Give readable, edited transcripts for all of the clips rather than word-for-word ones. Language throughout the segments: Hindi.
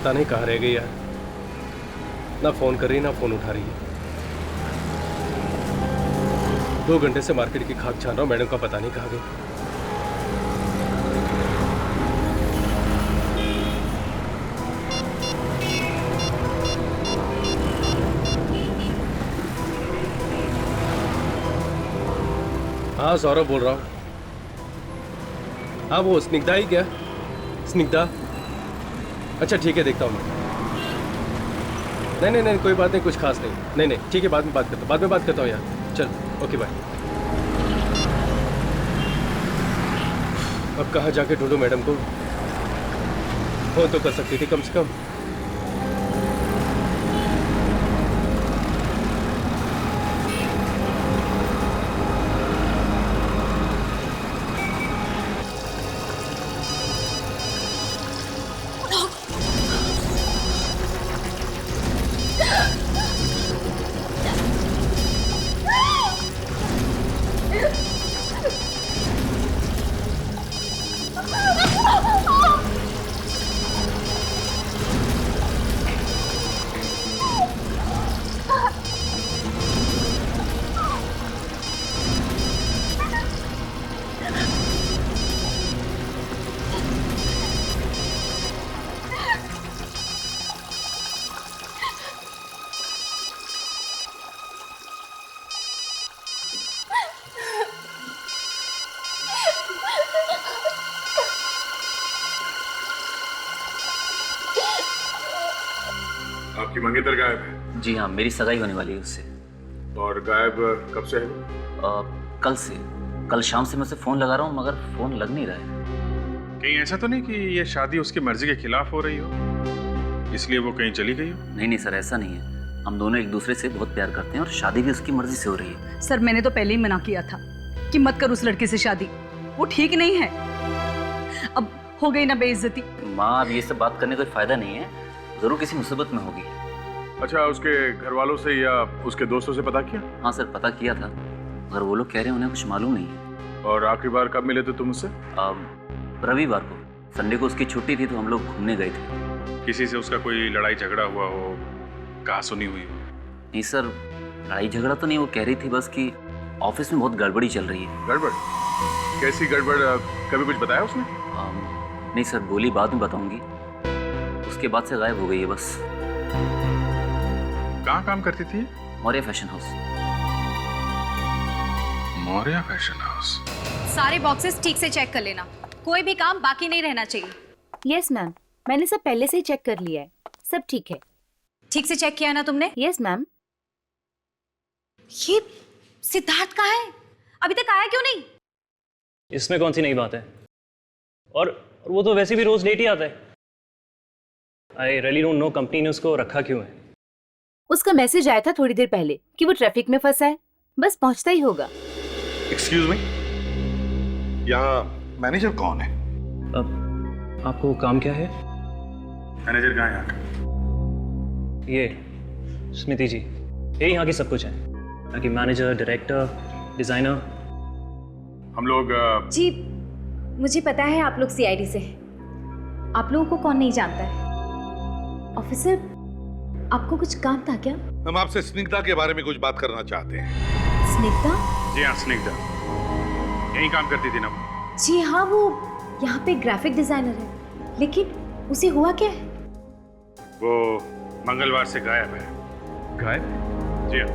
पता नहीं कहाँ रह गई यार, ना फोन कर रही ना फोन उठा रही है। 2 घंटे से मार्केट की खाक छान रहा हूँ, मैडम का पता नहीं कहाँ गई। हाँ सौरभ बोल रहा हूँ। हाँ वो स्निग्धा ही क्या? स्निग्धा, अच्छा ठीक है देखता हूँ मैं। नहीं कोई बात नहीं, कुछ खास नहीं। नहीं ठीक है, बाद में बात करता हूँ यार। चल ओके बाय। अब कहाँ जाके ढूंढूं मैडम को? फोन तो कर सकती थी कम से कम। आपकी मंगेतर गायब है? जी हाँ, मेरी सगाई होने वाली है उससे। और गायब कब से है? कल से। कल शाम से मैं उसे फोन लगा रहा हूँ मगर फोन लग नहीं रहा है। कहीं ऐसा तो नहीं कि ये शादी उसकी मर्जी के खिलाफ हो रही हो, इसलिए वो कहीं चली गई हो? नहीं सर, ऐसा नहीं है। हम दोनों एक दूसरे से बहुत प्यार करते हैं और शादी भी उसकी मर्जी से हो रही है। सर मैंने तो पहले ही मना किया था कि मत कर उस लड़के से शादी, वो ठीक नहीं है। अब हो गई ना बेइज्जती। माँ, अब ये सब बात करने का कोई फायदा नहीं है, जरूर किसी मुसीबत में होगी। अच्छा, उसके घर वालों से या उसके दोस्तों से पता किया? हाँ सर, पता किया था, मगर वो लोग कह रहे हैं उन्हें कुछ मालूम नहीं है। और आखिरी बार कब मिले थे तुम उससे? रविवार को, संडे को उसकी छुट्टी थी तो हम लोग घूमने गए थे। किसी से उसका कोई लड़ाई झगड़ा हुआ हो, कहा सुनी हुई हो? नहीं सर, लड़ाई झगड़ा तो नहीं, वो कह रही थी बस कि ऑफिस में बहुत गड़बड़ी चल रही है। गड़बड़? कैसी गड़बड़? कभी कुछ बताया उसने? नहीं सर, बोली बाद में बताऊंगी। उसके बाद से गायब हो गई है बस। कहाँ काम करती थी? Maurya fashion house. Maurya fashion house. सारे बॉक्सेस ठीक से चेक कर लेना, कोई भी काम बाकी नहीं रहना चाहिए। यस मैम, मैंने सब पहले से ही चेक कर लिया है, सब ठीक है। ठीक से चेक किया ना तुमने? Yes ma'am. ये सिद्धार्थ कहाँ है? अभी तक आया क्यों नहीं? इसमें कौन सी नई बात है? और वो तो वैसे भी रोज लेट ही आता है। I really don't know company ने उसको रखा क्यों है। उसका मैसेज आया था थोड़ी देर पहले कि वो ट्रैफिक में फंसा है, बस पहुंचता ही होगा। एक्सक्यूज मी, यहाँ मैनेजर कौन है? अब आपको काम क्या है? मैनेजर कहाँ है यहाँ का? ये स्मृति जी, ये यहाँ की सब कुछ है, यहाँ की मैनेजर, डायरेक्टर, डिजाइनर। हम लोग जी मुझे पता है आप लोग सीआईडी से हैं। आप लोगों को कौन नहीं जानता है। ऑफिसर, आपको कुछ काम था क्या? हम आपसे स्निग्धा के बारे में कुछ बात करना चाहते हैं। स्निग्धा? जी हाँ, स्निग्धा यहीं काम करती थी ना? जी हाँ, वो यहाँ पे ग्राफिक डिजाइनर है, लेकिन उसे हुआ क्या है? वो मंगलवार से गायब है। गायब? जी हाँ।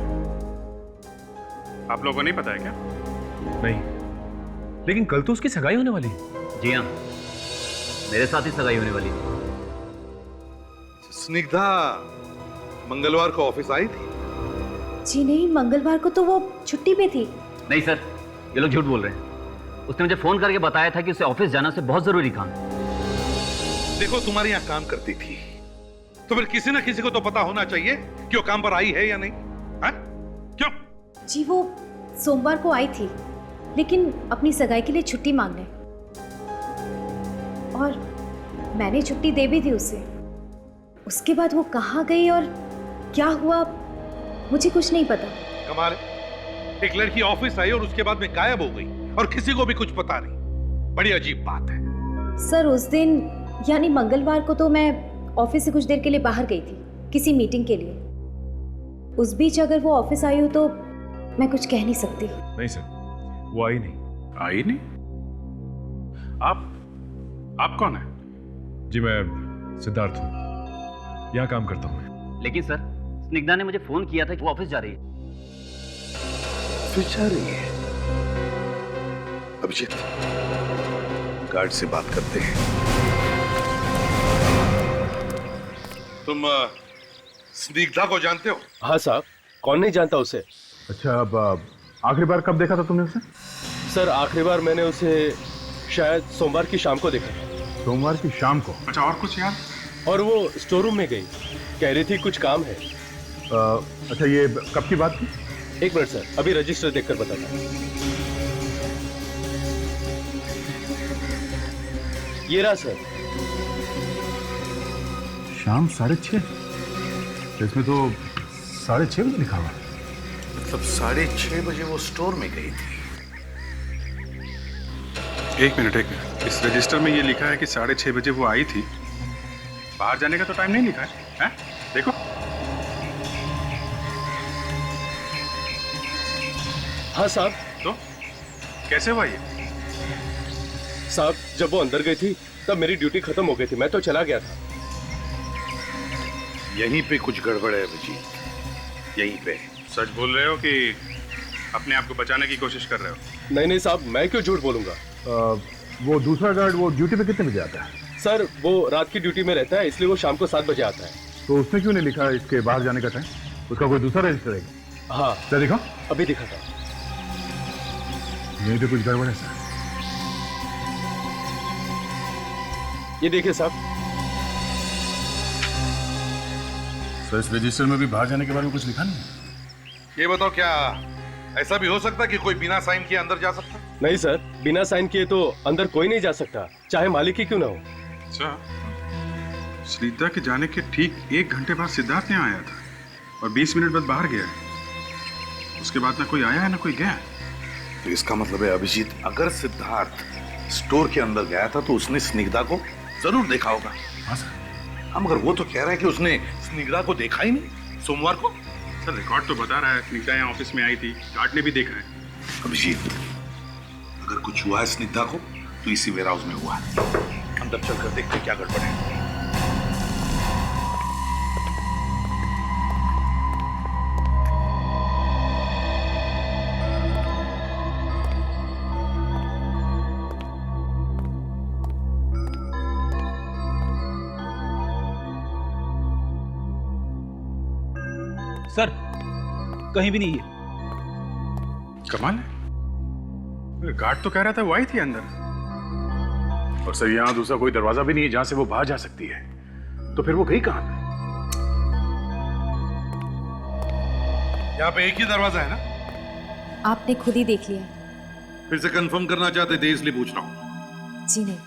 आप लोगों को नहीं पता है क्या? नहीं, लेकिन कल तो उसकी सगाई होने वाली है। जी हाँ, मेरे साथ ही सगाई होने वाली है। स्निग्धा मंगलवार को ऑफिस आई थी? जी नहीं, मंगलवार को तो वो छुट्टी पे थी। नहीं सर, ये लोग झूठ बोल रहे हैं। उसने मुझे फोन करके बताया था कि उसे ऑफिस जाना से बहुत जरूरी काम है। देखो, तुम्हारे यहाँ काम करती थी तो फिर किसी ना किसी को तो पता होना चाहिए कि वो काम पर आई है या नहीं। है? क्यों? जी वो सोमवार को आई थी, लेकिन अपनी सगाई के लिए छुट्टी मांगने, और मैंने छुट्टी दे भी दी उसे। उसके बाद वो कहाँ गई और क्या हुआ मुझे कुछ नहीं पता। कमाल है, एक लड़की ऑफिस आई और उसके बाद में गायब हो गई और किसी को भी कुछ पता नहीं। बड़ी अजीब बात है। सर उस दिन यानी मंगलवार को तो मैं ऑफिस से कुछ देर के लिए बाहर गई थी किसी मीटिंग के लिए। उस बीच अगर वो ऑफिस आई हो तो मैं कुछ कह नहीं सकती। नहीं सर, वो आई नहीं। आई नहीं? आप कौन है? जी मैं सिद्धार्थ हूँ, यहाँ काम करता हूँ। लेकिन सर, स्निग्धा ने मुझे फोन किया था कि वो ऑफिस जा रही है। ऑफिस जा रही है? अभिजीत, गार्ड से बात करते हैं। तुम स्निग्धा को जानते हो? हाँ साहब, कौन नहीं जानता उसे। अच्छा, अब आखिरी बार कब देखा था तुमने उसे? सर आखिरी बार मैंने उसे शायद सोमवार की शाम को देखा था। सोमवार की शाम को? अच्छा, और कुछ याद? और वो स्टोर रूम में गई, कह रही थी कुछ काम है। अच्छा, ये कब की बात थी? एक मिनट सर, अभी रजिस्टर देखकर बताता हूँ। ये रहा सर। शाम 6:30? इसमें तो 6:30 बजे लिखा हुआ है। मतलब 6:30 बजे वो स्टोर में गई थी। एक मिनट। इस रजिस्टर में ये लिखा है कि 6:30 बजे वो आई थी। बाहर जाने का तो टाइम नहीं लिखा है, हैं? देखो। हाँ साहब। तो कैसे हुआ ये? साहब जब वो अंदर गई थी तब मेरी ड्यूटी खत्म हो गई थी, मैं तो चला गया था। यहीं पे कुछ गड़बड़ है अभिजीत, यहीं पे। सच बोल रहे हो कि अपने आप को बचाने की कोशिश कर रहे हो? नहीं साहब, मैं क्यों झूठ बोलूंगा। वो दूसरा गार्ड वो ड्यूटी पे कितने बजे आता है? सर वो रात की ड्यूटी में रहता है, इसलिए वो शाम को 7 बजे आता है। तो उसने क्यों नहीं लिखा इसके बाहर जाने का टाइम? उसका कोई दूसरा रजिस्टर है? हाँ क्या दिखा? अभी दिखा था। यहीं पे कुछ गड़बड़ है सर। ये देखिए साहब। सर इस रजिस्टर में भी बाहर जाने के बारे में कुछ लिखा नहीं है? ये बताओ, क्या ऐसा भी हो सकता है कि कोई बिना साइन किए अंदर जा सकता है? नहीं सर, बिना साइन किए तो अंदर कोई नहीं जा सकता, चाहे मालिक ही क्यों ना हो। अच्छा, स्निग्धा के जाने के ठीक 1 घंटे बाद सिद्धार्थ यहाँ आया था और 20 मिनट बाद बाहर गया। उसके बाद ना कोई आया है ना कोई गया। तो इसका मतलब है अभिजीत, अगर सिद्धार्थ स्टोर के अंदर गया था तो उसने स्निग्धा को जरूर देखा होगा। हाँ सर। हम अगर वो तो कह रहा है कि उसने स्निग्धा को देखा ही नहीं सोमवार को। सर रिकॉर्ड तो बता रहा है स्निग्धा यहाँ ऑफिस में आई थी, गार्ड ने भी देखा है। अभिजीत, अगर कुछ हुआ है स्निग्धा को तो इसी वेयर हाउस में हुआ है। अंदर चलकर देखते हैं क्या गड़बड़ है। सर कहीं भी नहीं है। कमाल है, गार्ड तो कह रहा था वो आई थी अंदर। और सर यहाँ दूसरा कोई दरवाजा भी नहीं है जहां से वो बाहर जा सकती है, तो फिर वो गई कहां? यहाँ पे एक ही दरवाजा है ना? आपने खुद ही देख लिया। फिर से कंफर्म करना चाहते थे इसलिए पूछ रहा हूँ। जी नहीं,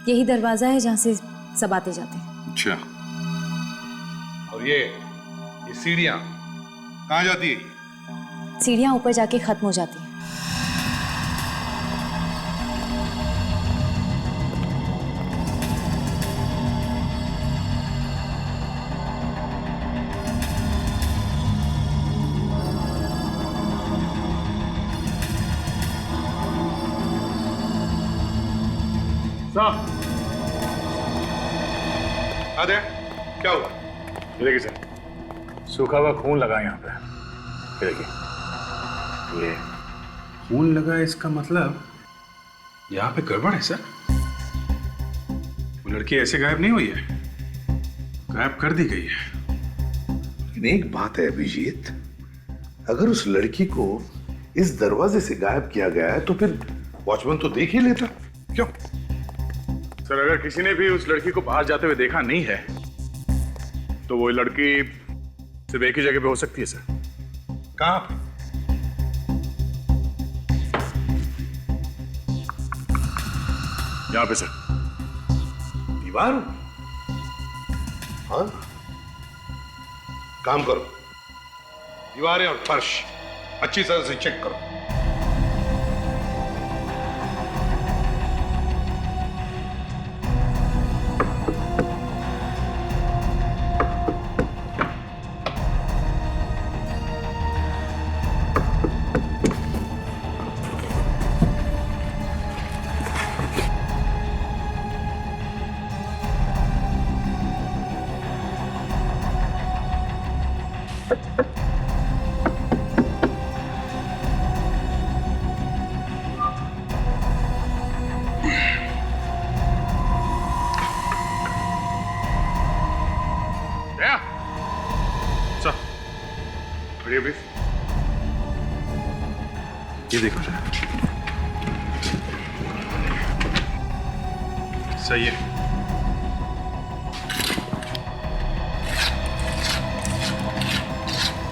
यही दरवाजा है जहाँ से सब आते जाते हैं। अच्छा, और ये सीढ़ियाँ कहाँ जाती है? सीढ़ियाँ ऊपर जाके खत्म हो जाती हैं। आदे, क्या हुआ? ये देखिए सर, सूखा हुआ खून लगा यहाँ पे। ये देखिए, ये खून लगा, इसका मतलब यहाँ पे गड़बड़ है सर। वो लड़की ऐसे गायब नहीं हुई है, गायब कर दी गई है। लेकिन एक बात है अभिजीत, अगर उस लड़की को इस दरवाजे से गायब किया गया है तो फिर वॉचमैन तो देख ही लेता। क्यों? सर अगर किसी ने भी उस लड़की को बाहर जाते हुए देखा नहीं है तो वो लड़की सिर्फ एक ही जगह पे हो सकती है सर। कहां पे? यहाँ पे सर। दीवार? हाँ, काम करो, दीवारें और फर्श अच्छी तरह से चेक करो। ये देखो जरा, सही है।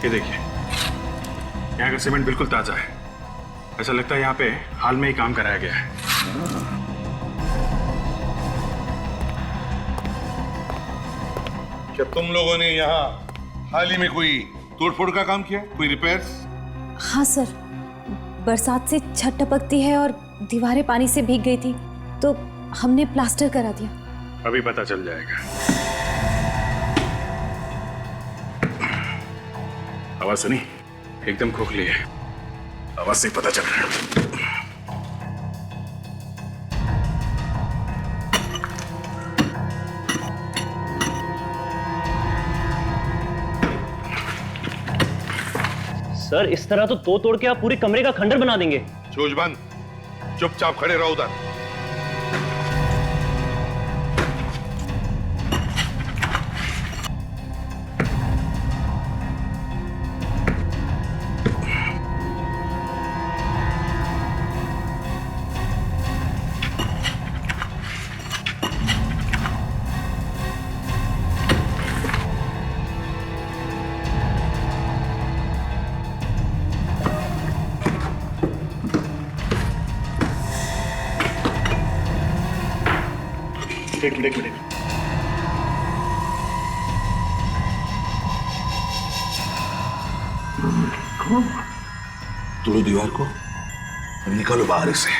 ये देखिए, यहाँ का सीमेंट बिल्कुल ताजा है। ऐसा लगता है यहाँ पे हाल में ही काम कराया गया है। क्या तुम लोगों ने यहाँ हाल ही में कोई तोड़फोड़ का काम किया, कोई रिपेयर्स? हाँ सर, बरसात से छत टपकती है और दीवारें पानी से भीग गई थी, तो हमने प्लास्टर करा दिया। अभी पता चल जाएगा। आवाज सुनी? एकदम खोखली है, आवाज से पता चल रहा है। सर इस तरह तो तोड़ के आप पूरे कमरे का खंडर बना देंगे। चोज बंद, चुपचाप खड़े रहो उधर। एक मिनट। तोड़ो दीवार को और निकालो बाहर से।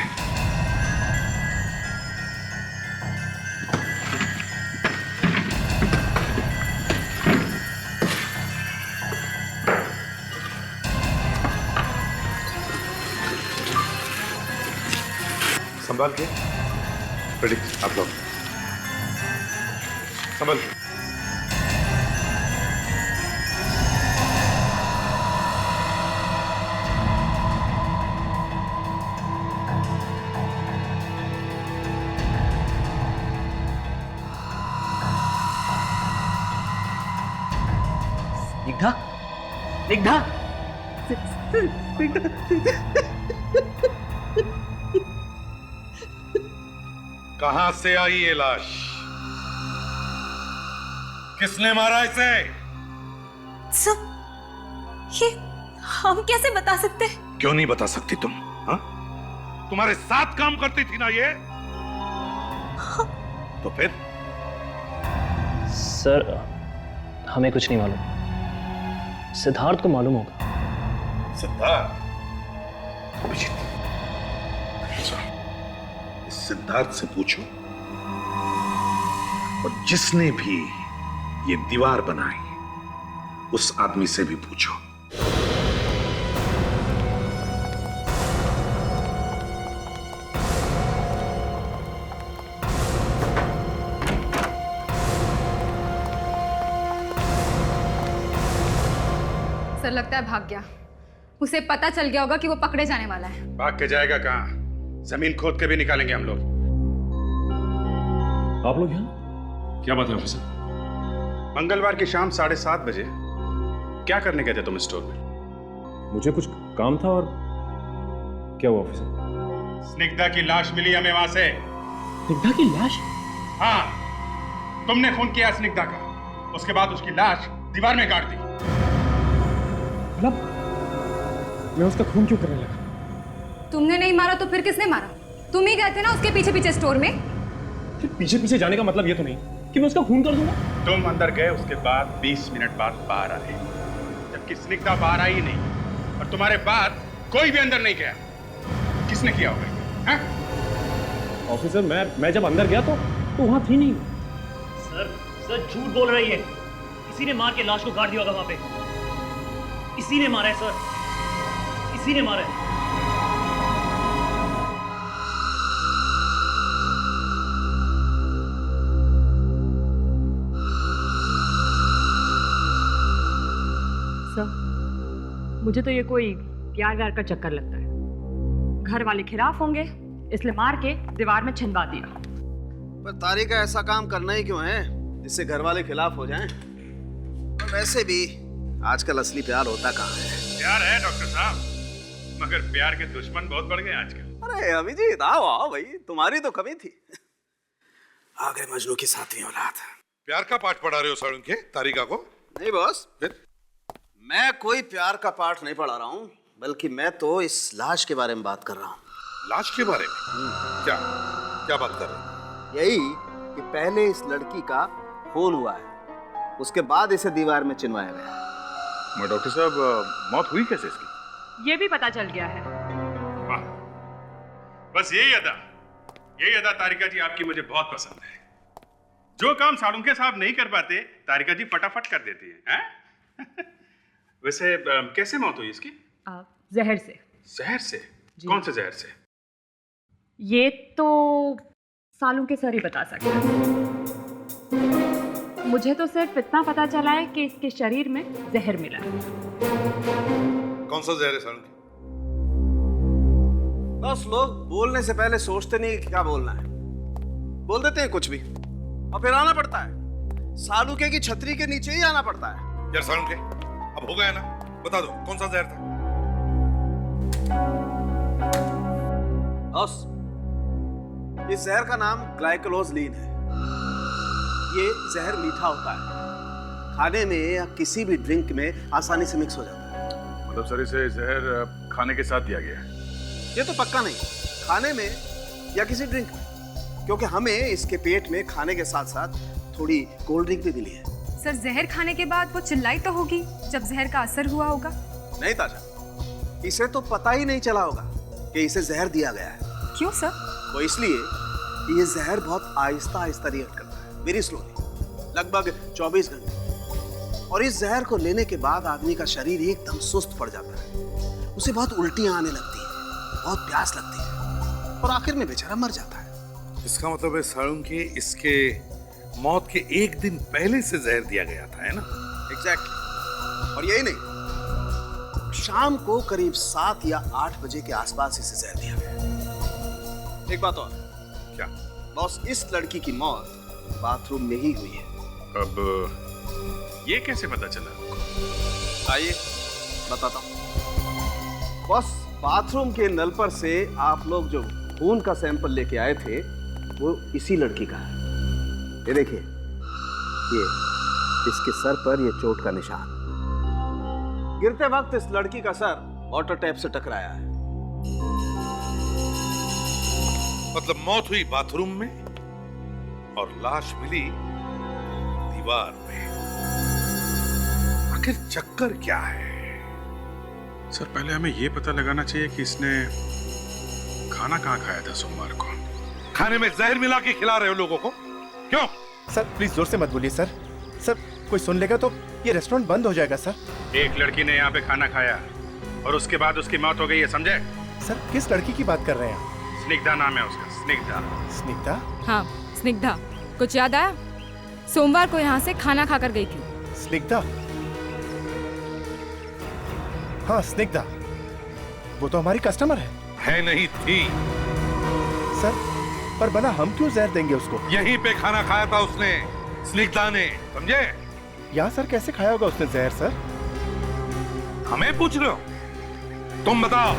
संभाल के, रेडी आप लोग संभाल के। निग्धा, कहां से आई ये लाश? किसने मारा इसे? सर, ये हम कैसे बता सकते हैं? क्यों नहीं बता सकती तुम? हाँ? तुम्हारे साथ काम करती थी ना ये? तो फिर? सर हमें कुछ नहीं मालूम, सिद्धार्थ को मालूम होगा। सिद्धार्थ? सिद्धार्थ से पूछो, और जिसने भी ये दीवार बनाई उस आदमी से भी पूछो। सर लगता है भाग गया। उसे पता चल गया होगा कि वो पकड़े जाने वाला है। भाग के जाएगा कहाँ? जमीन खोद के भी निकालेंगे हम लोग। आप लोग यहाँ? क्या बात है ऑफिसर? मंगलवार की शाम 7:30 बजे क्या करने गए थे तुम स्टोर में? मुझे कुछ काम था। और क्या हुआ ऑफिसर? स्निग्धा की लाश मिली हमें वहां से। स्निग्धा की लाश? हाँ, तुमने खून किया स्निग्धा का, उसके बाद उसकी लाश दीवार में गाड़ दी। मतलब मैं उसका खून क्यों करने लगा? तुमने नहीं मारा तो फिर किसने मारा? तुम ही गए थे ना उसके पीछे पीछे स्टोर में। फिर पीछे पीछे जाने का मतलब ये तो नहीं कि मैं उसका खून कर दूंगा। तुम अंदर गए, उसके बाद 20 मिनट बाद बाहर आए, जबकि स्निग्धा बाहर आई नहीं, और तुम्हारे बाद कोई भी अंदर नहीं गया। किसने किया होगा? हाँ? ऑफिसर मैं जब अंदर गया तो वहां थी नहीं। सर झूठ बोल रही है। किसी ने मार के लाश को गाड़ दिया होगा वहां पे। इसी ने मारा है सर, इसी ने मारा है। मुझे तो ये कोई प्यार व्यार का चक्कर लगता है। घर वाले खिलाफ होंगे इसलिए मार के दीवार में छिनवा दिया। पर तारिका ऐसा काम करना ही क्यों है जिससे घर वाले खिलाफ हो जाएं? और वैसे भी आजकल असली प्यार होता कहाँ है? प्यार है डॉक्टर साहब, मगर प्यार के दुश्मन बहुत बढ़ गए आजकल। अरे अभिजीत आओ आओ भाई, तुम्हारी तो कमी थी। आ गए मजनू की सातवीं औलाद। प्यार का पाठ पढ़ा रहे हो सालुंके तारिका को? नहीं बॉस, फिर? मैं कोई प्यार का पाठ नहीं पढ़ा रहा हूँ, बल्कि मैं तो इस लाश के बारे में बात कर रहा हूँ। लाश के बारे में? क्या क्या बात कर रहे हो? यही कि पहले इस लड़की का खून हुआ है, उसके बाद इसे दीवार में चिनवाया गया। मैं डॉक्टर साहब, मौत हुई कैसे इसकी? ये भी पता चल गया है। वाह, बस यही अदा तारिका जी आपकी मुझे बहुत पसंद है। जो काम सालुंके साहब नहीं कर पाते, तारिका जी फटाफट कर देती हैं। वैसे कैसे मौत हुई इसकी? जहर से। जहर से? कौन से जहर से? ये तो सालों के सर ही बता सकते हैं। मुझे तो सिर्फ इतना पता चला है कि इसके शरीर में जहर मिला है। कौन सा जहर है सालुंके? बस लोग बोलने से पहले सोचते नहीं कि क्या बोलना है, बोल देते हैं कुछ भी और फिर आना पड़ता है। सालुके की छतरी के नीचे ही आना पड़ता है। यार सालुंके, अब हो गया ना, बता दो कौन सा जहर था? बॉस, इस जहर का नाम ग्लाइकोलोजलीन है। ये जहर मीठा होता है, खाने में या किसी भी ड्रिंक में आसानी से मिक्स हो जाता है। मतलब सर इसे जहर खाने के साथ दिया गया है? ये तो पक्का नहीं, खाने में या किसी ड्रिंक में, क्योंकि हमें इसके पेट में खाने के साथ साथ थोड़ी कोल्ड ड्रिंक भी मिली है। सर जहर खाने के बाद वो चिल्लाई तो होगी जब जहर का असर हुआ होगा। नहीं ताजा, इसे तो पता ही नहीं चला होगा कि इसे जहर दिया गया है। क्यों सर? वो इसलिए कि ये जहर बहुत आहिस्ता आहिस्ता रिएक्ट करता है, वेरी स्लोली, लगभग 24 घंटे। और इस जहर को लेने के बाद आदमी का शरीर एकदम सुस्त पड़ जाता है, उसे बहुत उल्टियां आने लगती है, बहुत प्यास लगती है और आखिर में बेचारा मर जाता है। इसका मतलब है सालुंके, इसके मौत के एक दिन पहले से जहर दिया गया था, है ना? एग्जैक्टली। और यही नहीं, शाम को करीब 7 या 8 बजे के आसपास इसे जहर दिया गया। एक बात और। क्या? बॉस, इस लड़की की मौत बाथरूम में ही हुई है। अब ये कैसे पता चला? आइए बताता हूँ। बॉस, बाथरूम के नल पर से आप लोग जो खून का सैंपल लेके आए थे वो इसी लड़की का है। ये देखिए, ये इसके सर पर ये चोट का निशान। गिरते वक्त इस लड़की का सर वाटर टैप से टकराया है। मतलब मौत हुई बाथरूम में और लाश मिली दीवार में। आखिर चक्कर क्या है? सर पहले हमें ये पता लगाना चाहिए कि इसने खाना कहाँ खाया था सोमवार को। खाने में जहर मिला के खिला रहे हो लोगों को, क्यों? सर प्लीज जोर से मत बोलिए सर। सर कोई सुन लेगा तो ये रेस्टोरेंट बंद हो जाएगा सर। एक लड़की ने यहाँ पे खाना खाया और उसके बाद उसकी मौत हो गई है, समझे? सर किस लड़की की बात कर रहे हैं? स्निग्धा नाम है उसका, स्निग्धा। स्निग्धा? हाँ, स्निग्धा। कुछ याद आया? सोमवार को यहाँ से खाना खाकर गई थी। स्निग्धा? हाँ स्निग्धा, वो तो हमारी कस्टमर है नहीं थी सर। पर बना हम क्यों जहर देंगे उसको? यहीं पे खाना खाया था उसने, स्निग्धा ने, समझे? यहाँ सर कैसे खाया होगा उसने जहर सर? हमें पूछ रहे हो? तुम बताओ।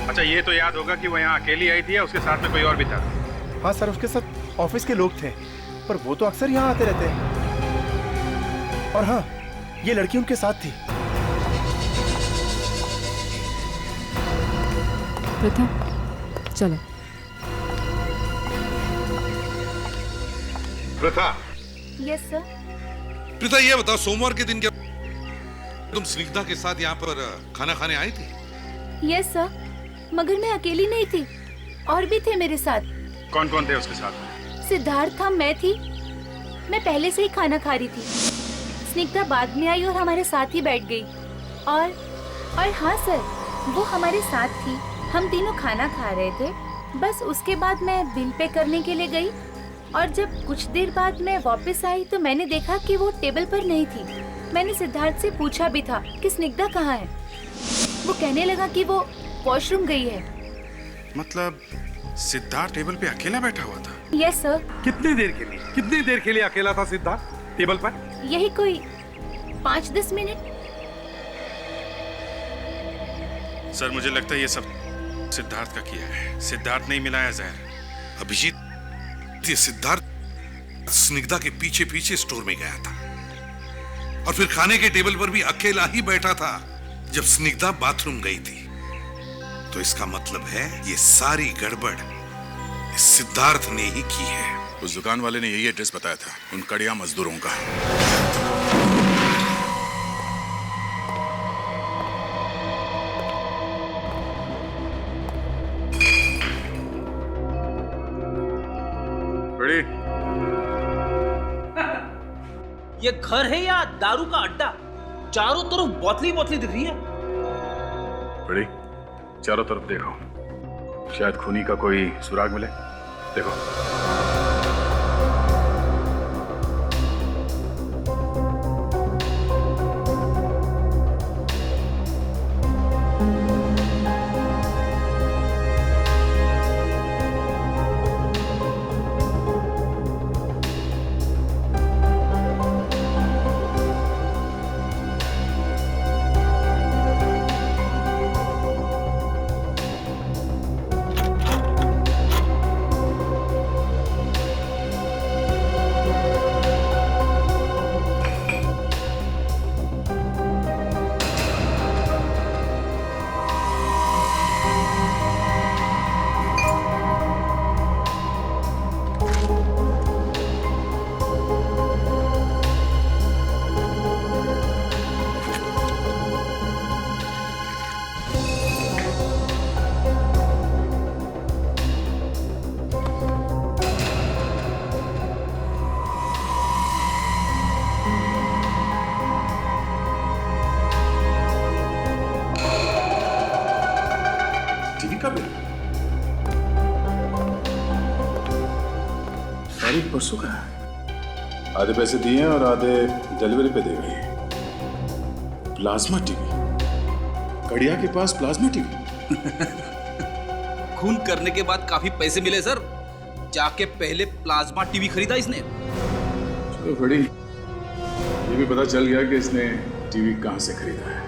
अच्छा ये तो याद होगा कि वो यहाँ अकेली आई थी या उसके साथ में कोई और भी था? हाँ सर, उसके साथ ऑफिस के लोग थे, पर वो तो अक्सर यहाँ आते रहते हैं। और हाँ, ये लड़की उनके साथ थी। प्रथा, चलो। प्रथा? Yes sir. प्रथा ये बताओ, सोमवार के दिन क्या तुम स्निग्धा के साथ यहाँ पर खाना खाने आई थी? यस सर, मगर मैं अकेली नहीं थी, और भी थे मेरे साथ। कौन कौन थे उसके साथ? सिद्धार्थ था, मैं थी। मैं पहले से ही खाना खा रही थी। स्निग्धा बाद में आई और हमारे साथ ही बैठ गई। और हाँ सर, वो हमारे साथ थी। हम तीनों खाना खा रहे थे। बस उसके बाद मैं बिल पे करने के लिए गई और जब कुछ देर बाद मैं वापस आई तो मैंने देखा कि वो टेबल पर नहीं थी। मैंने सिद्धार्थ से पूछा भी था कि स्निग्धा कहाँ है। वो कहने लगा कि वो वॉशरूम गई है। मतलब सिद्धार्थ टेबल पे अकेला बैठा हुआ था? Yes sir. कितनी देर के लिए अकेला था सिद्धार्थ टेबल पर? यही कोई 5-10 मिनट। सर मुझे लगता है ये सब सिद्धार्थ का किया है। सिद्धार्थ नहीं मिलाया जहर। अभिजीत, ये सिद्धार्थ स्निग्धा के पीछे पीछे स्टोर में गया था और फिर खाने के टेबल पर भी अकेला ही बैठा था जब स्निग्धा बाथरूम गई थी। तो इसका मतलब है ये सारी गड़बड़ इस सिद्धार्थ ने ही की है। उस दुकान वाले ने यही एड्रेस बताया था उन कड़िया मजदूरों का। बड़ी ये घर है या दारू का अड्डा? चारों तरफ बोतली बोतली दिख रही है। बड़ी चारों तरफ देखो, शायद खूनी का कोई सुराग मिले। देखो। तारीख परसों का है। आधे पैसे दिए हैं और आधे डिलीवरी पे दे गए। प्लाज्मा टीवी, कड़िया के पास प्लाज्मा टीवी। खून करने के बाद काफी पैसे मिले सर, जाके पहले प्लाज्मा टीवी खरीदा इसने। चलो बड़ी, ये भी पता चल गया कि इसने टीवी कहां से खरीदा है।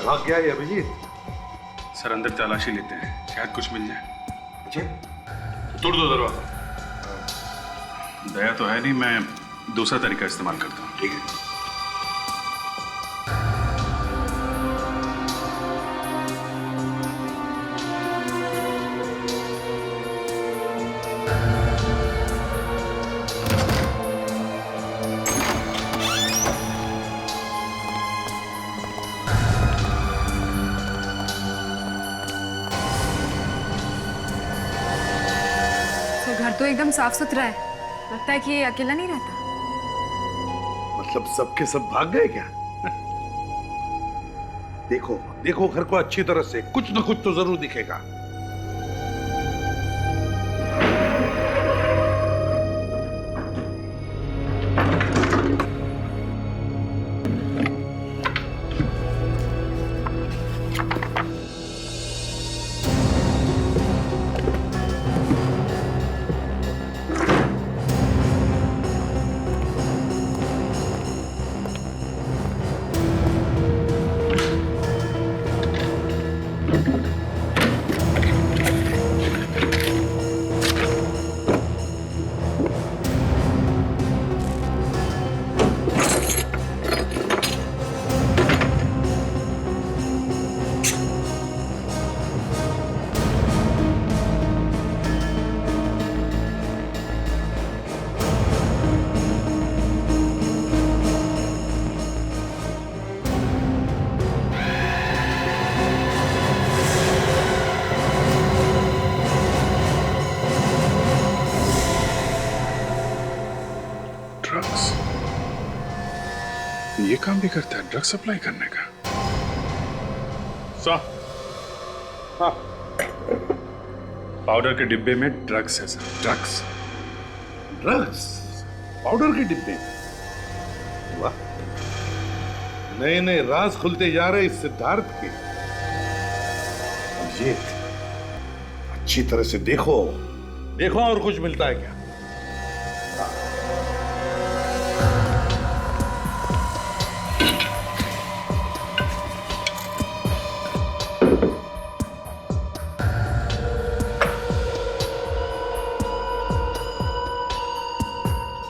भाग गया ये अभिजीत। सर अंदर तलाशी लेते हैं, शायद कुछ मिल जाए। अच्छा, तोड़ दो दरवाजा। दया तो है नहीं, मैं दूसरा तरीका इस्तेमाल करता हूँ। ठीक है। घर तो एकदम साफ सुथरा है, लगता है कि ये अकेला नहीं रहता। मतलब सबके सब भाग गए क्या? देखो देखो घर को अच्छी तरह से, कुछ ना कुछ तो जरूर दिखेगा। ये काम भी करता है, ड्रग सप्लाई करने का। सर, हाँ, पाउडर के डिब्बे में ड्रग्स है सर। ड्रग्स? ड्रग्स पाउडर के डिब्बे? वाह, नए नए राज खुलते जा रहे इस सिद्धार्थ के। अब ये अच्छी तरह से देखो, देखो और कुछ मिलता है क्या।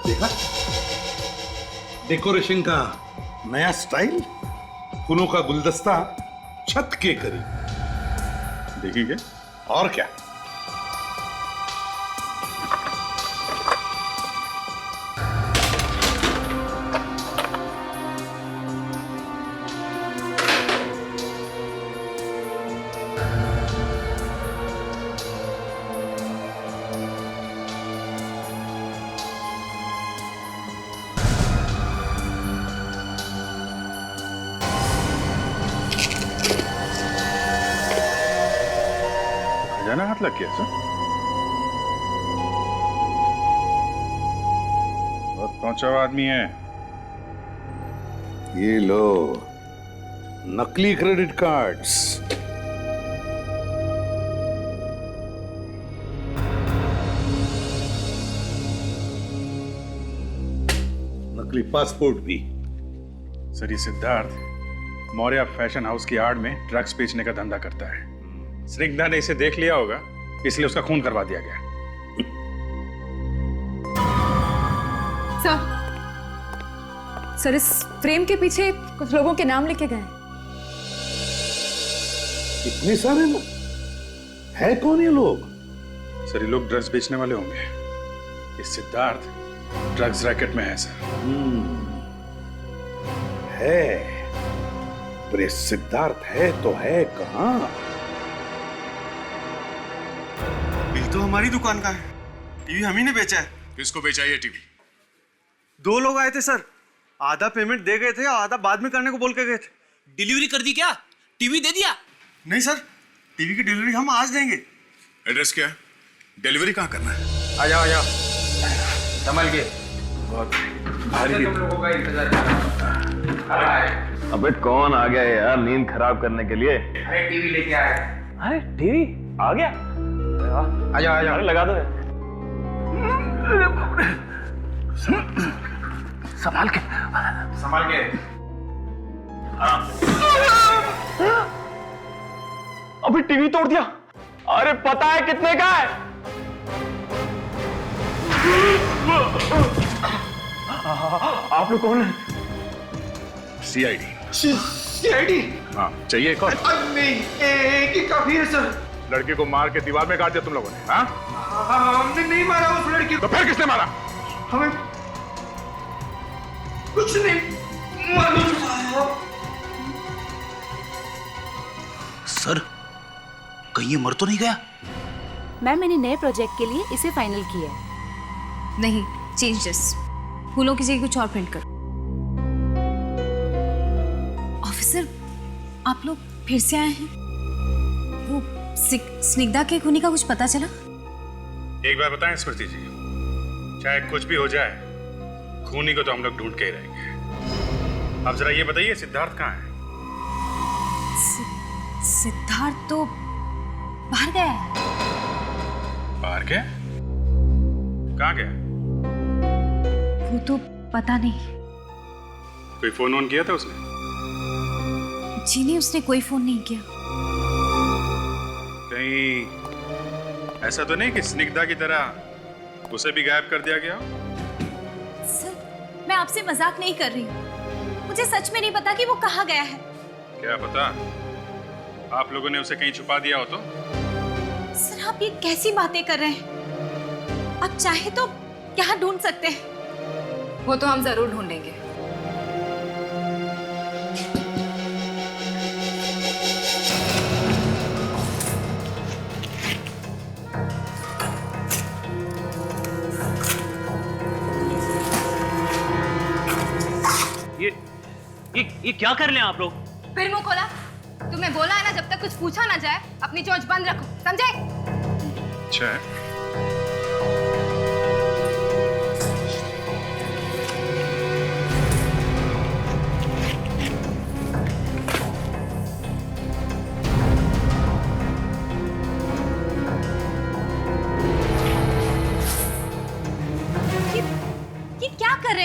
देखा, डेकोरेशन का नया स्टाइल, फूलों का गुलदस्ता छत के करीब। देखिए और क्या। खजाना हाथ लग गया सर। बहुत पहुंचा हुआ आदमी है। ये लो नकली क्रेडिट कार्ड्स। नकली पासपोर्ट भी। सर ये सिद्धार्थ मौर्य फैशन हाउस की आड़ में ड्रग्स बेचने का धंधा करता है। स्निग्धा ने इसे देख लिया होगा, इसलिए उसका खून करवा दिया गया। सर इस फ्रेम के पीछे कुछ लोगों के नाम लिखे गए हैं। इतने सारे लोग है? कौन ये लोग? सर ये लोग ड्रग्स बेचने वाले होंगे। ये सिद्धार्थ ड्रग्स रैकेट में है सर। है, पर ये सिद्धार्थ है तो है कहां? बिल तो हमारी दुकान का है, टीवी हम ही ने बेचा है। किसको बेचा ये टीवी? 2 लोग आए थे सर, आधा पेमेंट दे गए थे, आधा बाद में करने को बोल के गए थे। डिलीवरी कर दी क्या? टीवी दे दिया? नहीं सर, टीवी की डिलीवरी हम आज देंगे। एड्रेस क्या है? डिलीवरी कहाँ करना है? आ जाओ आ जाओ, संभल के। बहुत भारी अबे कौन आ गया यार नींद खराब करने के लिए? अरे टीवी लेके आए। अरे टीवी आ गया? आ जाओ आ जाओ, लगा दो। संभाल के संभाल के। अभी टीवी तोड़ दिया। अरे पता है कितने का है? आप लोग कौन है? सीआईडी। सीआईडी? हाँ, चाहिए एक और? नहीं, एक ही काफी है सर। लड़के को मार के दीवार में गाड़ दिया तुम लोगों ने? हाँ? हमने नहीं मारा उस लड़की को। तो फिर किसने मारा? हमें कुछ नहीं मालूम। सर कहीं ये मर तो नहीं गया? मैम मैंने नए प्रोजेक्ट के लिए इसे फाइनल किया है। नहीं, चेंज दिस। फूलों की जगह कुछ और प्रिंट करो। ऑफिसर, आप लोग फिर से आए हैं? वो स्निग्धा के खूनी का कुछ पता चला? एक बार बताएं स्मृति जी, चाहे कुछ भी हो जाए, खूनी को तो हम लोग ढूंढ के ही रहेंगे। अब जरा ये बताइए सिद्धार्थ कहाँ है? सिद्धार्थ तो बाहर गया है। बाहर गया? कहाँ गया? वो तो पता नहीं। कोई फोन ऑन किया था उसने? जी नहीं, उसने कोई फोन नहीं किया। कहीं ऐसा तो नहीं कि स्निग्धा की तरह उसे भी गायब कर दिया गया हो? सर, मैं आपसे मजाक नहीं कर रही हूँ। मुझे सच में नहीं पता कि वो कहाँ गया है। क्या पता आप लोगों ने उसे कहीं छुपा दिया हो तो? सर, आप ये कैसी बातें कर रहे हैं? आप चाहे तो यहाँ ढूंढ सकते हैं। वो तो हम जरूर ढूंढेंगे। ये क्या कर रहे हैं आप लोग? फिर मुंह खोला? तुम्हें बोला है ना, जब तक कुछ पूछा ना जाए अपनी चोंच बंद रखो, समझे? अच्छा है।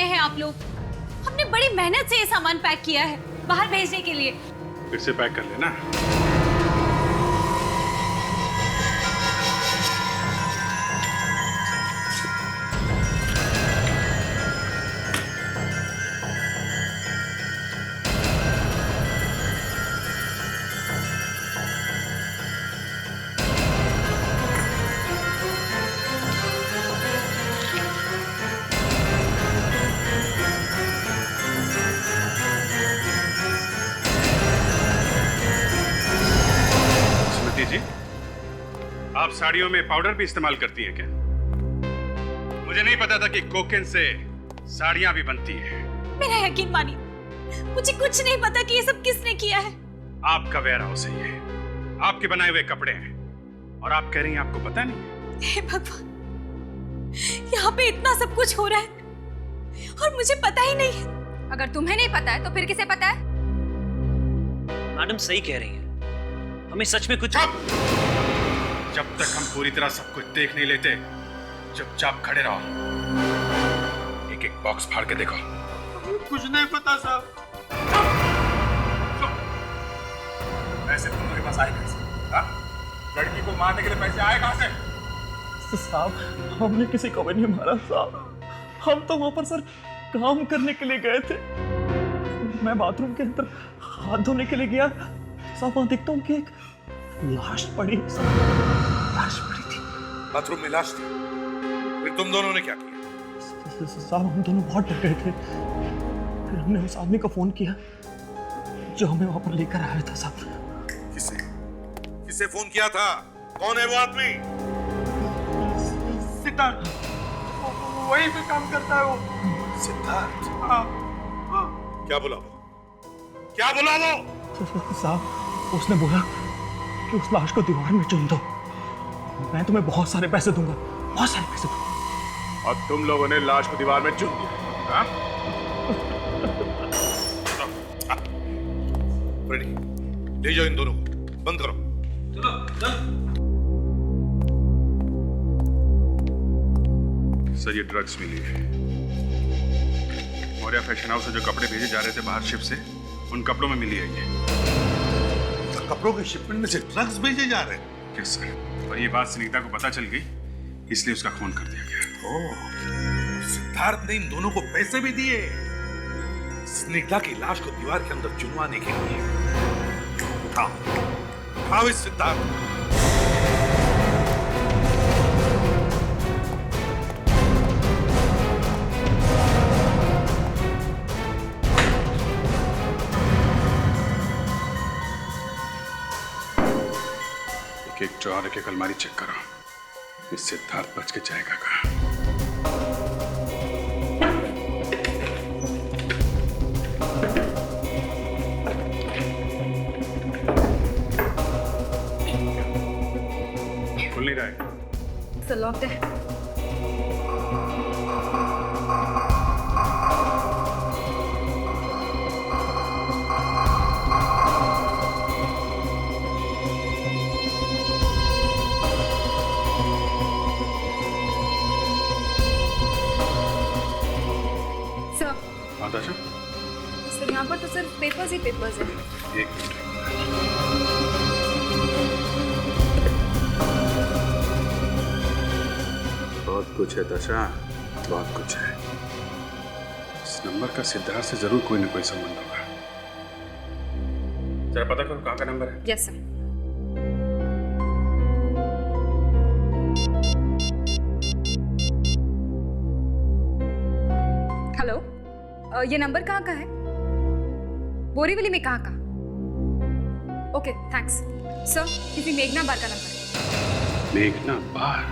हैं आप लोग? हमने बड़ी मेहनत से ये सामान पैक किया है बाहर भेजने के लिए। फिर से पैक कर लेना। आप साड़ियों में पाउडर भी इस्तेमाल करती हैं क्या? मुझे नहीं पता था कि कोकेन से साड़ियां भी बनती है। मेरा यकीन मानिए, मुझे कुछ नहीं पता कि ये सब किसने किया है। आपका वेयर हाउस है ये, आपके बनाए हुए कपड़े हैं और आप कह रही हैं आपको पता नहीं? हे भगवान, यहाँ पे इतना सब कुछ हो रहा है और मुझे पता ही नहीं है। अगर तुम्हें नहीं पता है तो फिर किसे पता है? मैडम सही कह रही हैं, हमें सच में कुछ। जब तक हम पूरी तरह सब कुछ देख नहीं लेते चुपचाप खड़े रहो। एक एक बॉक्स फाड़ के देखो। कुछ नहीं पता साहब। पैसे तुम्हारे पास आए कैसे? हाँ? लड़की को मारने के लिए पैसे आए कहां से? साहब हमने किसी को भी नहीं मारा साहब, हम तो वहां पर सर काम करने के लिए गए थे। मैं बाथरूम के अंदर हाथ धोने के लिए गया साहब, वहां देखता हूँ कि एक लाश पड़ी है साहब। लाश पड़ी थी? बाथरूम में लाश थी? फिर तुम दोनों ने क्या किया? साहब हम दोनों बहुत डर गए थे, फिर हमने उस आदमी को फोन किया जो हमें वहां पर लेकर आया था साहब। किसे फोन किया था? कौन है वो आदमी? सिद्धार्थ, वहीं पे काम करता है वो। सिद्धार्थ? हाँ। क्या बोला वो? क्या बोला वो? साहब उसने बोला कि उस लाश को दीवार में चुन दो, मैं तुम्हें बहुत सारे पैसे दूंगा, बहुत सारे पैसे दूंगा। और तुम लोगों ने लाश को दीवार में चुन दिया? हाँ? फ्रेडी, ले जाओ इन दोनों को, बंद करो। चलो चल। सर ये ड्रग्स मिली है। मौर्या फैशन हाउस से जो कपड़े भेजे जा रहे थे बाहर शिप से, उन कपड़ों में मिली है ये। कपड़ों के शिपमेंट में से ड्रग्स भेजे जा रहे हैं? यस सर, और ये बात स्निग्धा को पता चल गई, इसलिए उसका खून कर दिया गया। ओह, सिद्धार्थ ने इन दोनों को पैसे भी दिए स्निग्धा की लाश को दीवार के अंदर चुनवाने के लिए। हाँ इस सिद्धार्थ। एक ड्रॉर एक अलमारी चेक करो, इस सिद्धार्थ बच के जाएगा कहाँ? खुल नहीं रहा है। सर लॉक्ड है। सर यहाँ पर तो सिर्फ पेपर्स ही पेपर्स है। एक मिनट। बहुत कुछ है दशा, बहुत कुछ है। इस नंबर का सिद्धार्थ से जरूर कोई ना कोई संबंध होगा। जरा पता करो कहाँ का नंबर है। Yes sir. हेलो, ये नंबर कहाँ का है? बोरीवली में कहाँ का? Okay thanks sir. किसी मेघना बार का नंबर है। मेघना बार?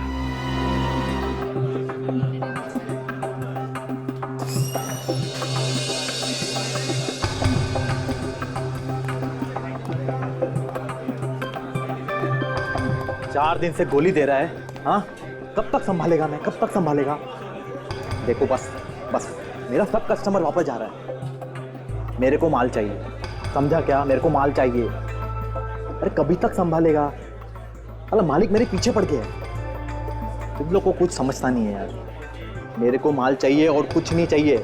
चार दिन से गोली दे रहा है। हाँ, कब तक संभालेगा? मैं कब तक संभालेगा? देखो बस बस मेरा सब कस्टमर वापस जा रहा है। मेरे को माल चाहिए, समझा क्या? मेरे को माल चाहिए। अरे कभी तक संभालेगा? अरे मालिक मेरे पीछे पड़ गया है। तुम लोग को कुछ समझता नहीं है यार। मेरे को माल चाहिए और कुछ नहीं चाहिए।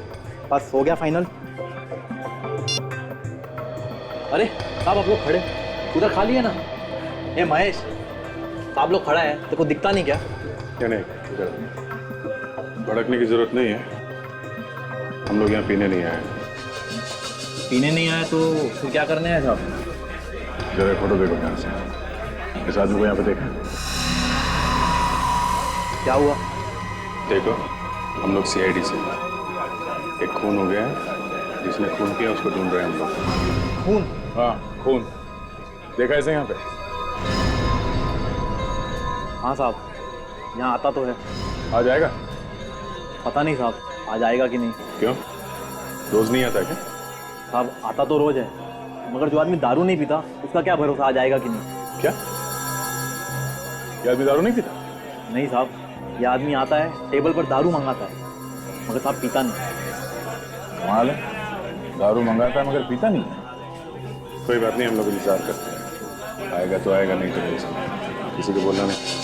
बस हो गया फाइनल। अरे साहब आप लोग खड़े, उधर खाली है ना? ए महेश, आप लोग खड़ा है, तेरे को दिखता नहीं क्या? क्या नहीं, भड़कने की जरूरत नहीं है। हम लोग यहाँ पीने नहीं आए। पीने नहीं आए तो फिर क्या करने आए साहब? जरा फोटो देखो ध्यान से। इस आदमी को यहाँ पे देखा? क्या हुआ? देखो, हम लोग CID से। एक खून हो गया है, जिसने खून किया उसको ढूंढ रहे हैं हम लोग। खून? हाँ खून। देखा ऐसे यहाँ पे? हाँ साहब, यहाँ आता तो है। आ जाएगा? पता नहीं साहब, आज आएगा कि नहीं। क्यों, रोज नहीं आता क्या? साहब आता तो रोज है, मगर जो आदमी दारू नहीं पीता उसका क्या भरोसा आ जाएगा कि नहीं। क्या? ये आदमी दारू नहीं पीता? नहीं साहब, ये आदमी आता है, टेबल पर दारू मंगाता है, मगर साहब पीता नहीं। कमाल है, दारू मंगाता है मगर पीता नहीं। कोई बात नहीं, हम लोग इंतजार करते हैं। आएगा तो आएगा, नहीं तो नहीं। किसी को बोलना नहीं।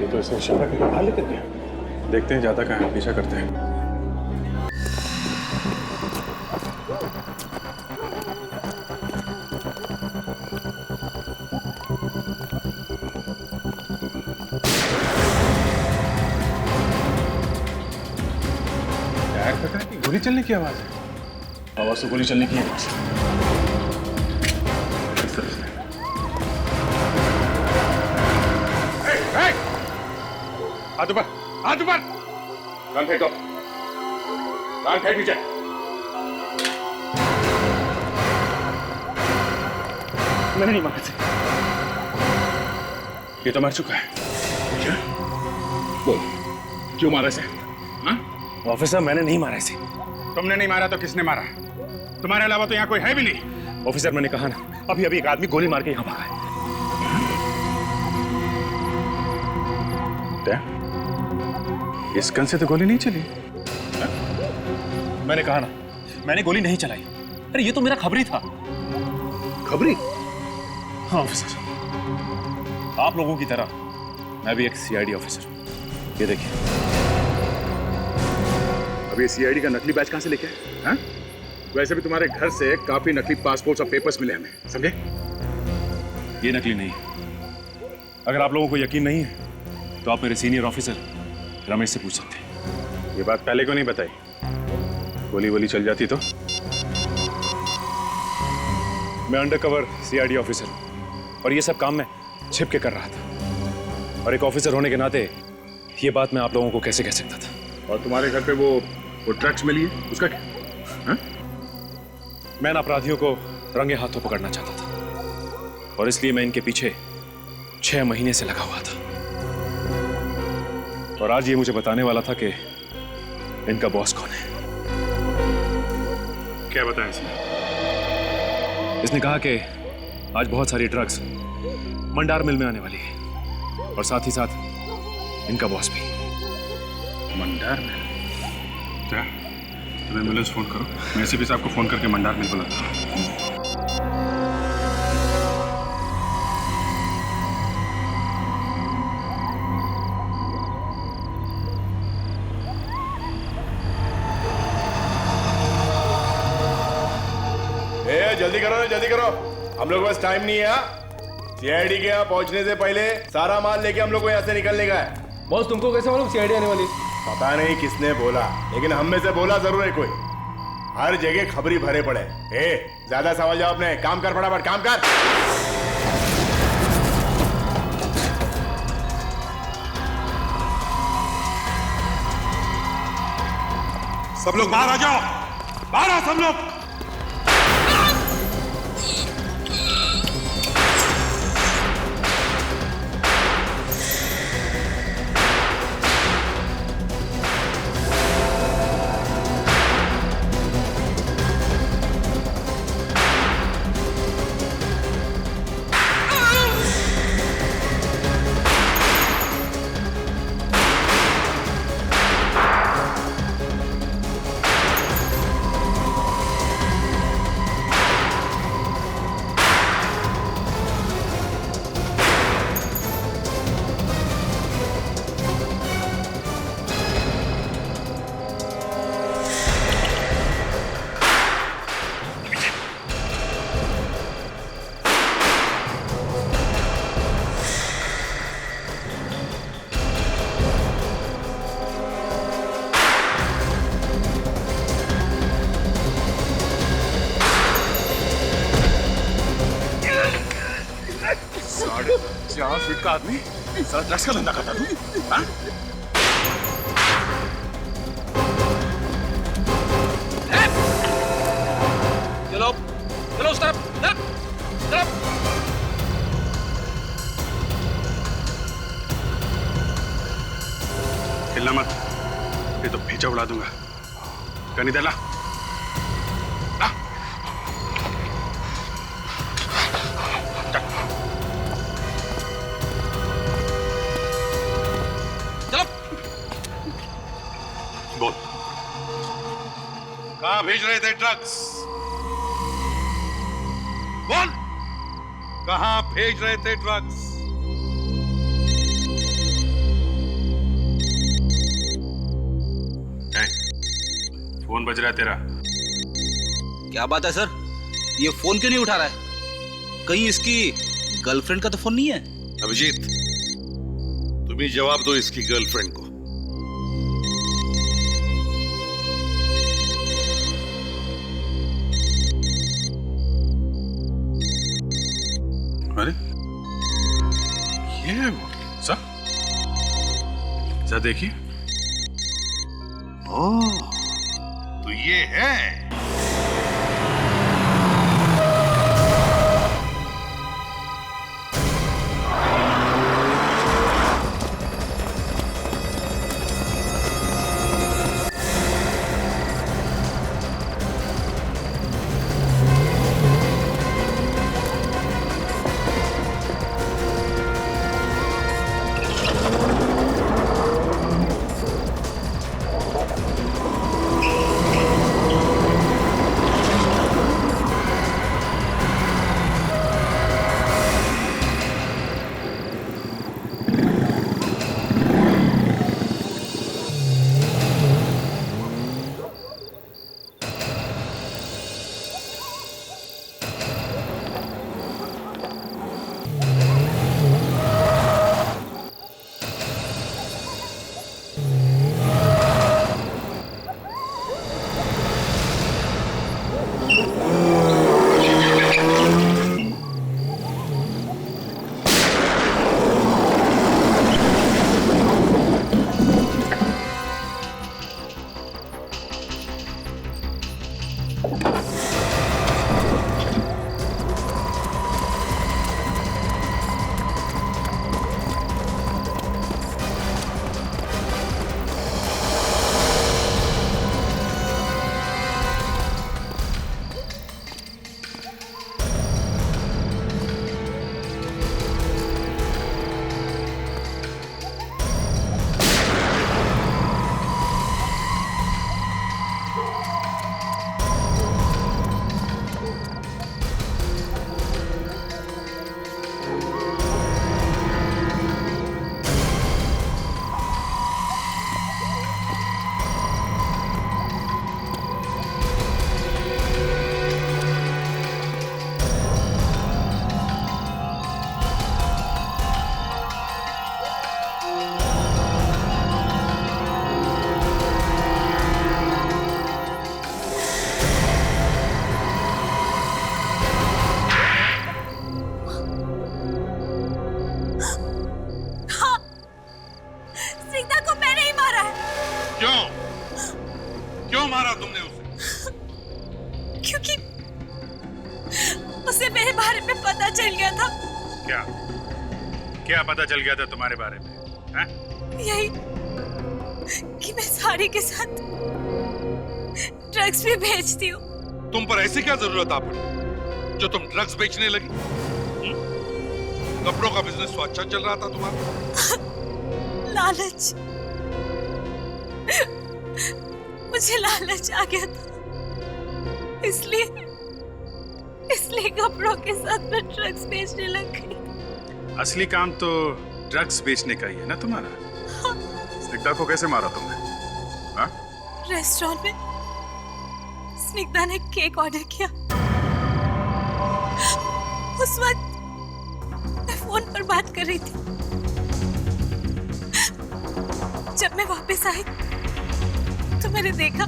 तो ऐसे इशारा करके बाहर लेकर गया। देखते हैं जाता कहाँ है, पीछा करते हैं। टायर पता है कि गोली चलने की आवाज है। आवाज तो गोली चलने की आवाज है। इस तरफ से। हाथ ऊपर, हाथ ऊपर। कान फेंक दो, कान फेंक नीचे। मैंने नहीं मारा। ये तो मर चुका है। क्या? बोल, क्यों मारा इसे? ऑफिसर, मैंने नहीं मारा इसे। तुमने नहीं मारा तो किसने मारा? तुम्हारे अलावा तो यहाँ कोई है भी नहीं। ऑफिसर, मैंने कहा ना, अभी अभी एक आदमी गोली मार के यहाँ भागा है। इस गन से तो गोली नहीं चली। मैंने कहा ना, मैंने गोली नहीं चलाई। अरे ये तो मेरा खबरी था। खबरी? हाँ ऑफिसर, आप लोगों की तरह मैं भी एक CID ऑफिसर हूँ। ये देखिए, अब ये CID का नकली बैच कहाँ से लेके आए? हाँ? वैसे भी तुम्हारे घर से काफी नकली पासपोर्ट्स और पेपर्स मिले हमें, समझे? ये नकली नहीं। अगर आप लोगों को यकीन नहीं है तो आप मेरे सीनियर ऑफिसर रमेश से पूछ सकते हैं। ये बात पहले क्यों नहीं बताई? गोली वोली चल जाती तो? मैं अंडरकवर CID ऑफिसर हूं और ये सब काम मैं छिप के कर रहा था। और एक ऑफिसर होने के नाते ये बात मैं आप लोगों को कैसे कह सकता था? और तुम्हारे घर पे वो ड्रग्स मिली है, उसका क्या? हा? मैं इन अपराधियों को रंगे हाथों पकड़ना चाहता था और इसलिए मैं इनके पीछे 6 महीने से लगा हुआ था। और आज ये मुझे बताने वाला था कि इनका बॉस कौन है। क्या बताया इसने? इसने कहा कि आज बहुत सारी ड्रग्स मंडार मिल में आने वाली है और साथ ही साथ इनका बॉस भी। मंडार मिल? क्या? तुम एम्बुलेंस फोन करो, मैं एसपी साहब को फोन करके मंडार मिल बुलाता हूँ। जल्दी करो ना, जल्दी करो, हम लोग बस टाइम नहीं है। CID के यहाँ पहुंचने से पहले सारा माल लेके हम लोग को यहाँ से निकलने का है। बॉस, तुमको कैसे मालूम CID आने वाली? पता नहीं किसने बोला, लेकिन हम में से बोला जरूर है कोई। हर जगह खबरी भरे पड़े। ज्यादा सवाल जवाब नहीं, काम कर, फटाफट काम कर। सब लोग बाहर आ जाओ, बाहर आओ सब लोग। फीट का आदमी सारा ड्रग्स का धंधा करता तू, हाँ? चलो चलो उस तरफ, चलो। हिलना मत, ये तो भेजा उड़ा दूंगा। कनी दे ला। कहां भेज रहे थे ड्रग्स? बोल, कहां भेज रहे थे ड्रग्स? फोन बज रहा है तेरा। क्या बात है सर, ये फोन क्यों नहीं उठा रहा है? कहीं इसकी गर्लफ्रेंड का तो फोन नहीं है? अभिजीत, तुम ही जवाब दो इसकी गर्लफ्रेंड को। अरे ये है वो, सर देखिए। ओह, तो ये है। तुमने उसे? क्योंकि उसे मेरे बारे में पता चल गया था। क्या क्या पता चल गया था तुम्हारे बारे में? हैं? यही कि मैं साड़ी के साथ ड्रग्स भी बेचती हूँ। तुम पर ऐसी क्या जरूरत आ पड़ी जो तुम ड्रग्स बेचने लगी? कपड़ों का बिजनेस तो अच्छा चल रहा था तुम्हारा। लालच, मुझे लालच आ गया था, इसलिए कपड़ों के साथ मैं ड्रग्स बेचने लग गई। असली काम तो ड्रग्स बेचने का ही है ना तुम्हारा? स्निग्धा को कैसे मारा तुमने? हाँ? रेस्टोरेंट में स्निग्धा ने केक ऑर्डर किया। उस वक्त मैं फोन पर बात कर रही थी। जब मैं वापस आई तो मैंने देखा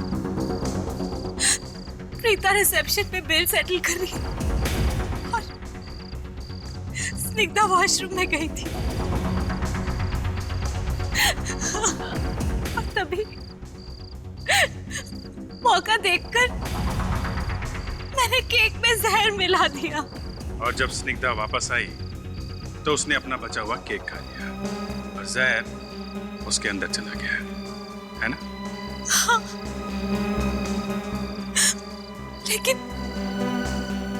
प्रीता रिसेप्शन में बिल सेटल कर रही है और स्निग्धा वॉशरूम में गई थी। और तभी मौका देखकर मैंने केक में जहर मिला दिया। और जब स्निग्धा वापस आई तो उसने अपना बचा हुआ केक खा लिया और जहर उसके अंदर चला गया, है ना? हाँ। लेकिन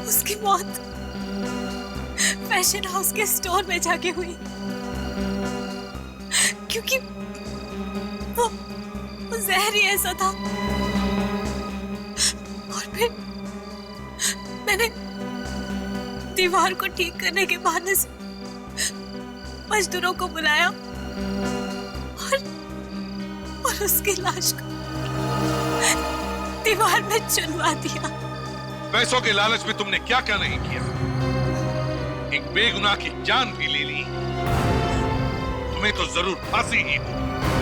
उसकी मौत फैशन हाउस के स्टोर में जाके हुई, क्योंकि वो जहर ही ऐसा था। और फिर मैंने दीवार को ठीक करने के बहाने से मजदूरों को बुलाया और उसकी लाश को दीवार में चुनवा दिया। पैसों के लालच में तुमने क्या क्या नहीं किया। एक बेगुनाह की जान भी ले ली। तुम्हें तो जरूर फांसी ही होगी।